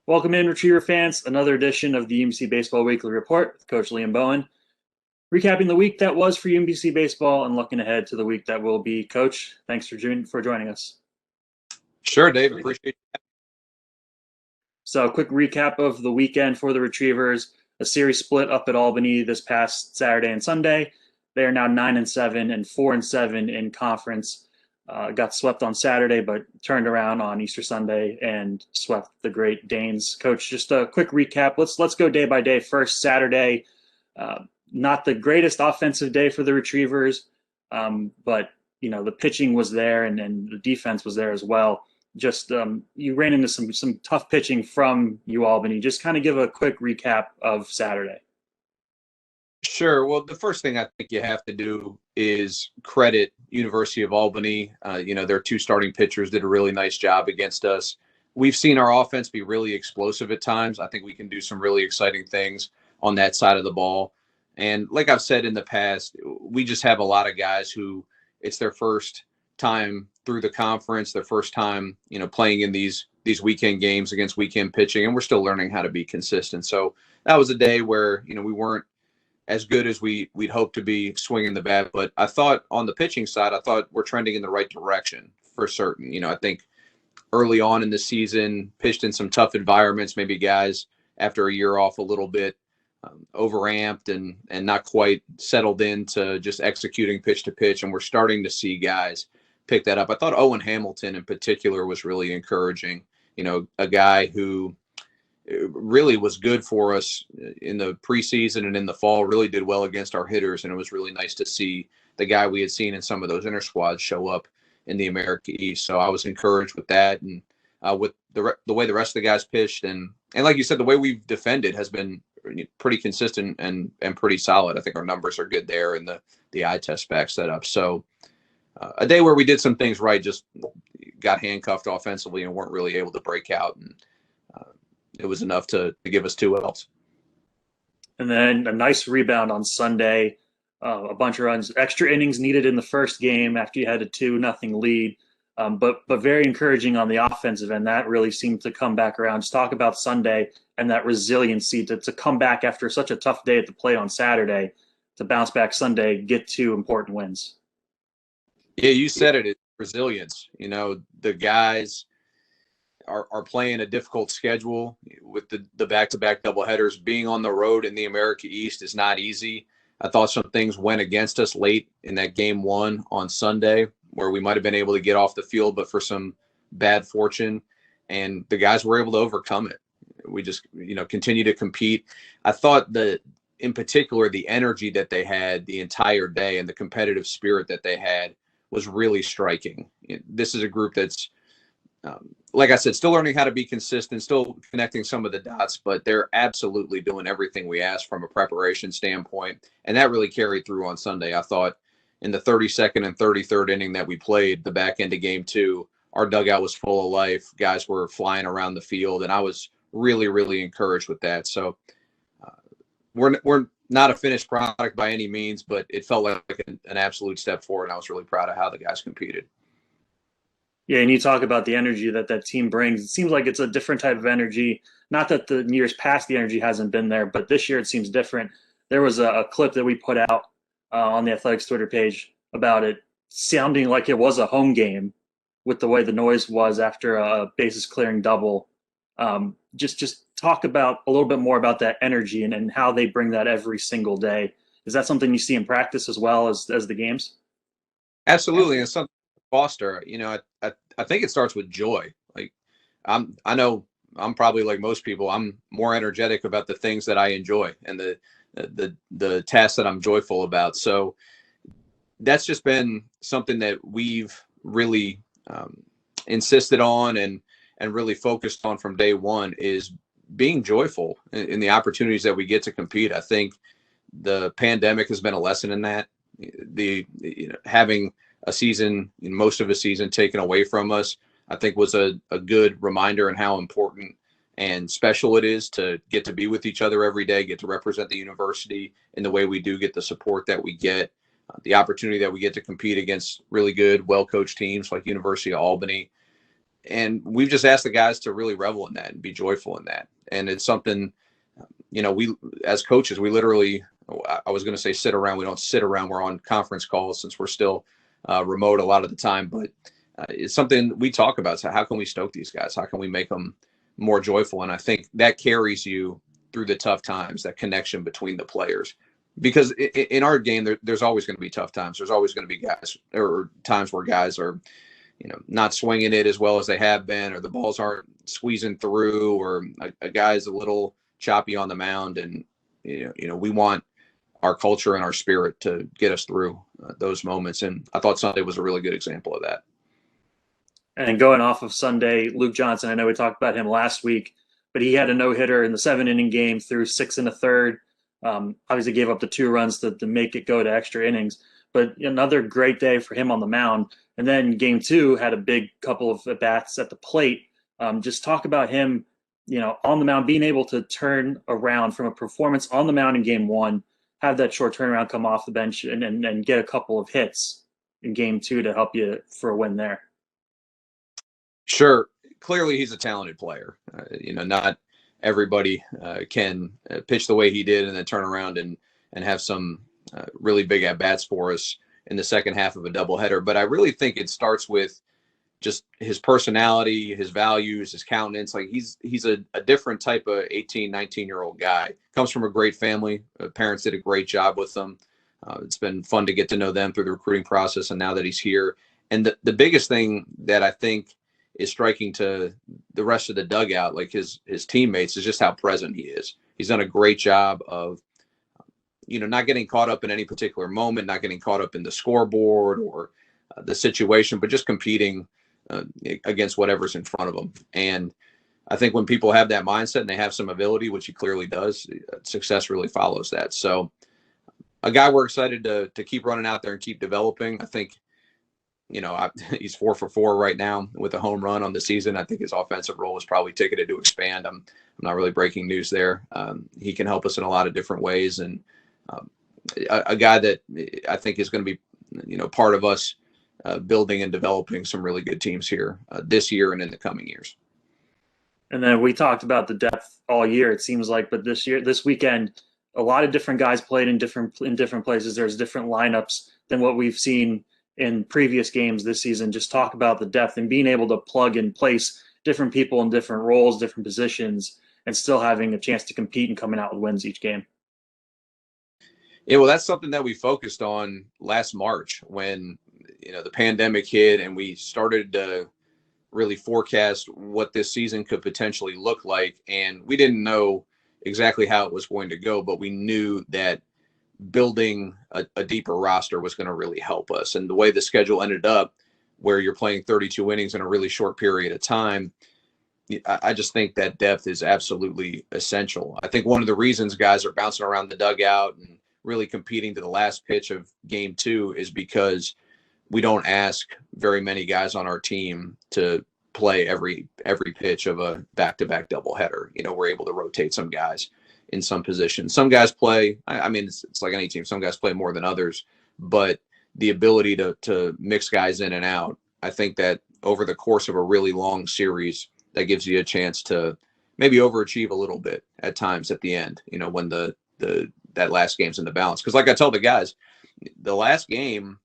Welcome in, Retriever fans. Another edition of the UMBC Baseball Weekly Report with Coach Liam Bowen. Recapping the week that was for UMBC Baseball and looking ahead to the week that will be. Coach, thanks for joining us. Sure, Dave. Appreciate it. So, a quick recap of the weekend for the Retrievers. A series split up at Albany this past Saturday and Sunday. They are now 9-7 and 4-7 in conference. Got swept on Saturday, but turned around on Easter Sunday and swept the Great Danes. Coach, just a quick recap. Let's go day by day. First, Saturday, not the greatest offensive day for the Retrievers, but the pitching was there and the defense was there as well. Just you ran into some tough pitching from UAlbany. Just kind of give a quick recap of Saturday. Sure. Well, the first thing I think you have to do is credit University of Albany. Their two starting pitchers did a really nice job against us. We've seen our offense be really explosive at times. I think we can do some really exciting things on that side of the ball. And like I've said in the past, we just have a lot of guys who it's their first time through the conference, their first time, playing in these weekend games against weekend pitching, and we're still learning how to be consistent. So that was a day where, we weren't as good as we'd hope to be swinging the bat. But I thought on the pitching side, I thought we're trending in the right direction for certain. I think early on in the season, pitched in some tough environments, maybe guys after a year off a little bit overamped and not quite settled into just executing pitch to pitch. And we're starting to see guys pick that up. I thought Owen Hamilton in particular was really encouraging, a guy who really was good for us in the preseason and in the fall, really did well against our hitters. And it was really nice to see the guy we had seen in some of those inner squads show up in the America East. So I was encouraged with that. And with the way the rest of the guys pitched. And like you said, the way we've defended has been pretty consistent and pretty solid. I think our numbers are good there and the eye test backs that up. So a day where we did some things right, just got handcuffed offensively and weren't really able to break out. And it was enough to give us 2 outs. And then a nice rebound on Sunday, a bunch of runs, extra innings needed in the first game after you had a 2-0 lead. But very encouraging on the offensive end. That really seemed to come back around. Just talk about Sunday and that resiliency to come back after such a tough day at the plate on Saturday, to bounce back Sunday, get 2 important wins. Yeah, you said it. It's resilience. The guys are playing a difficult schedule with the back-to-back doubleheaders. Being on the road in the America East is not easy. I thought some things went against us late in that game 1 on Sunday where we might have been able to get off the field, but for some bad fortune, and the guys were able to overcome it. We just, continue to compete. I thought that in particular, the energy that they had the entire day and the competitive spirit that they had was really striking. This is a group that's, like I said, still learning how to be consistent, still connecting some of the dots, but they're absolutely doing everything we asked from a preparation standpoint. And that really carried through on Sunday. I thought in the 32nd and 33rd inning that we played, the back end of game 2, our dugout was full of life. Guys were flying around the field, and I was really, really encouraged with that. So we're not a finished product by any means, but it felt like an absolute step forward, and I was really proud of how the guys competed. Yeah, and you talk about the energy that team brings. It seems like it's a different type of energy. Not that the years past the energy hasn't been there, but this year it seems different. There was a clip that we put out on the Athletics Twitter page about it sounding like it was a home game with the way the noise was after a bases clearing double. Just talk about a little bit more about that energy and how they bring that every single day. Is that something you see in practice as well as the games? Absolutely. And something foster, I think it starts with joy. Like I know I'm probably like most people, I'm more energetic about the things that I enjoy and the tasks that I'm joyful about. So that's just been something that we've really insisted on and really focused on from day one, is being joyful in the opportunities that we get to compete. I think the pandemic has been a lesson in that. Having a season, most of a season taken away from us, I think was a good reminder and how important and special it is to get to be with each other every day, get to represent the university in the way we do, get the support that we get, the opportunity that we get to compete against really good, well-coached teams like University of Albany. And we've just asked the guys to really revel in that and be joyful in that. And it's something, we as coaches, we literally, I was going to say sit around. We don't sit around. We're on conference calls since we're still remote a lot of the time. But it's something we talk about. So how can we stoke these guys? How can we make them more joyful? And I think that carries you through the tough times, that connection between the players. Because in our game, there's always going to be tough times. There's always going to be guys or times where guys are, not swinging it as well as they have been, or the balls aren't squeezing through, or a guy's a little choppy on the mound. And, we want our culture and our spirit to get us through those moments. And I thought Sunday was a really good example of that. And going off of Sunday, Luke Johnson, I know we talked about him last week, but he had a no-hitter in the 7-inning game through 6 1/3. Obviously gave up the 2 runs to make it go to extra innings. But another great day for him on the mound. And then game 2 had a big couple of at-bats at the plate. Just talk about him, on the mound, being able to turn around from a performance on the mound in game 1, have that short turnaround, come off the bench and get a couple of hits in game 2 to help you for a win there. Sure. Clearly he's a talented player. Not everybody can pitch the way he did and then turn around and have some really big at-bats for us in the second half of a doubleheader. But I really think it starts with just his personality, his values, his countenance. Like he's a different type of 18, 19-year-old guy. Comes from a great family. Parents did a great job with them. It's been fun to get to know them through the recruiting process, and now that he's here. And the biggest thing that I think is striking to the rest of the dugout, like his teammates, is just how present he is. He's done a great job of, not getting caught up in any particular moment, not getting caught up in the scoreboard or the situation, but just competing against whatever's in front of them. And I think when people have that mindset and they have some ability, which he clearly does, success really follows that. So a guy we're excited to keep running out there and keep developing. I think, he's 4 for 4 right now with a home run on the season. I think his offensive role is probably ticketed to expand. I'm not really breaking news there. He can help us in a lot of different ways. And a guy that I think is going to be, part of us building and developing some really good teams here this year and in the coming years. And then we talked about the depth all year, it seems like, but this weekend, a lot of different guys played in different places. There's different lineups than what we've seen in previous games this season. Just talk about the depth and being able to plug and place different people in different roles, different positions, and still having a chance to compete and coming out with wins each game. Yeah, well, that's something that we focused on last March when, the pandemic hit and we started to really forecast what this season could potentially look like. And we didn't know exactly how it was going to go, but we knew that building a deeper roster was going to really help us. And the way the schedule ended up, where you're playing 32 innings in a really short period of time, I just think that depth is absolutely essential. I think one of the reasons guys are bouncing around the dugout and really competing to the last pitch of game 2 is because we don't ask very many guys on our team to play every pitch of a back-to-back doubleheader. We're able to rotate some guys in some positions. Some guys play, I mean, it's like any team. Some guys play more than others, but the ability to mix guys in and out, I think that over the course of a really long series, that gives you a chance to maybe overachieve a little bit at times at the end, when that last game's in the balance. Because like I tell the guys, the last game,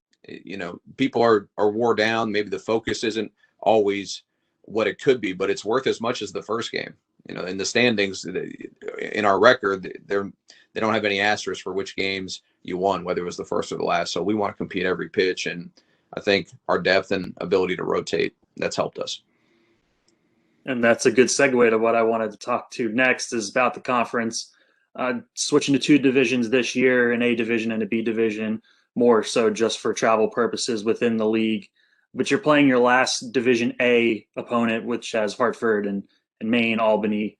people are wore down. Maybe the focus isn't always what it could be, but it's worth as much as the first game. In the standings, in our record, they don't have any asterisks for which games you won, whether it was the first or the last. So we want to compete every pitch, and I think our depth and ability to rotate, that's helped us. And that's a good segue to what I wanted to talk to next, is about the conference. Switching to 2 divisions this year, an A division and a B division, more so just for travel purposes within the league. But you're playing your last Division A opponent, which has Hartford and Maine, Albany.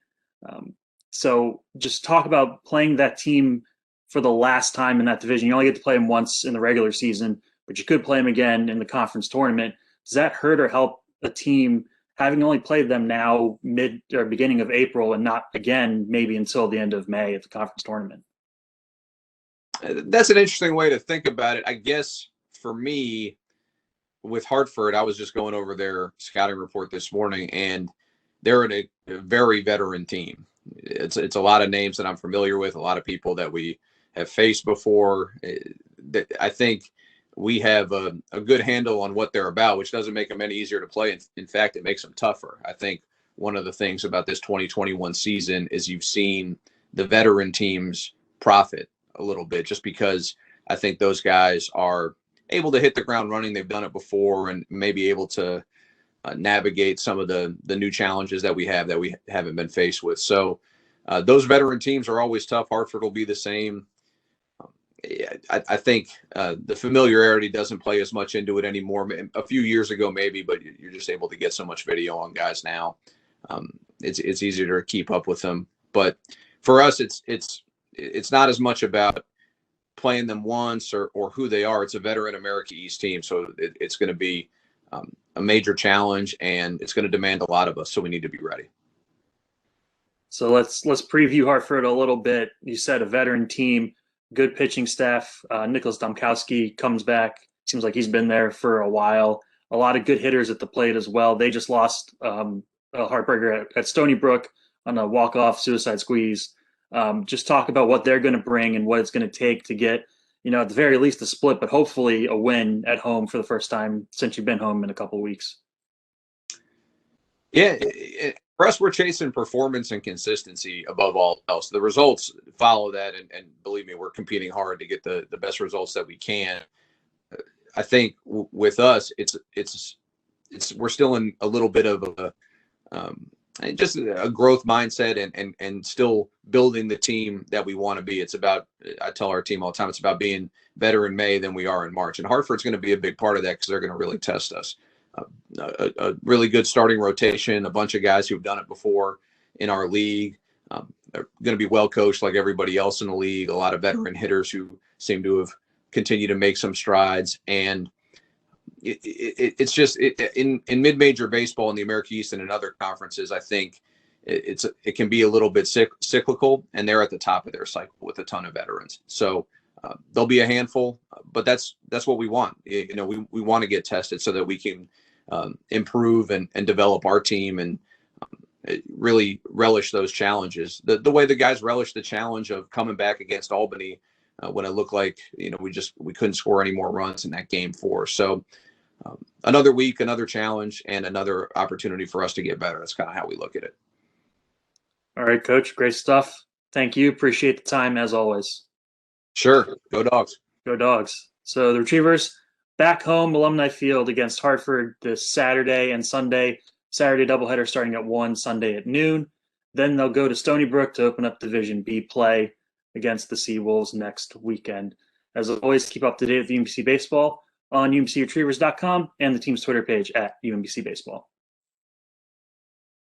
So just talk about playing that team for the last time in that division. You only get to play them once in the regular season, but you could play them again in the conference tournament. Does that hurt or help a team having only played them now mid or beginning of April and not again maybe until the end of May at the conference tournament? That's an interesting way to think about it. I guess for me, with Hartford, I was just going over their scouting report this morning, and they're a very veteran team. It's a lot of names that I'm familiar with, a lot of people that we have faced before. I think we have a good handle on what they're about, which doesn't make them any easier to play. In fact, it makes them tougher. I think one of the things about this 2021 season is you've seen the veteran teams profit a little bit, just because I think those guys are able to hit the ground running. They've done it before and maybe able to navigate some of the new challenges that we haven't been faced with. So those veteran teams are always tough. Hartford will be the same. I think the familiarity doesn't play as much into it anymore. A few years ago, maybe, but you're just able to get so much video on guys now. It's easier to keep up with them. But for us, it's not as much about playing them once or who they are. It's a veteran America East team, so it's going to be a major challenge, and it's going to demand a lot of us. So we need to be ready. So let's preview Hartford a little bit. You said a veteran team, good pitching staff. Nicholas Domkowski comes back. Seems like he's been there for a while. A lot of good hitters at the plate as well. They just lost a heartbreaker at Stony Brook on a walk-off suicide squeeze. Just talk about what they're going to bring and what it's going to take to get, at the very least a split, but hopefully a win at home for the first time since you've been home in a couple of weeks. Yeah, for us, we're chasing performance and consistency above all else. The results follow that, and believe me, we're competing hard to get the best results that we can. I think with us, we're still in a little bit of just a growth mindset and still building the team that we want to be. It's about, I tell our team all the time, it's about being better in May than we are in March. And Hartford's going to be a big part of that because they're going to really test us. A really good starting rotation, a bunch of guys who've done it before in our league. They're going to be well coached like everybody else in the league. A lot of veteran hitters who seem to have continued to make some strides. And it's just in mid-major baseball in the America East and in other conferences, I think it can be a little bit cyclical, and they're at the top of their cycle with a ton of veterans. So there'll be a handful, but that's what we want. We want to get tested so that we can improve and develop our team and really relish those challenges. The way the guys relish the challenge of coming back against Albany when it looked like we couldn't score any more runs in that game 4. So another week, another challenge, and another opportunity for us to get better. That's kind of how we look at it. All right, Coach, great stuff. Thank you. Appreciate the time as always. Sure. Go Dogs. Go Dogs. So the Retrievers back home, Alumni Field against Hartford this Saturday and Sunday. Saturday doubleheader starting at 1, Sunday at noon. Then they'll go to Stony Brook to open up Division B play against the Seawolves next weekend. As always, keep up to date with UMBC Baseball on umbcretrievers.com and the team's Twitter page at UMBC Baseball.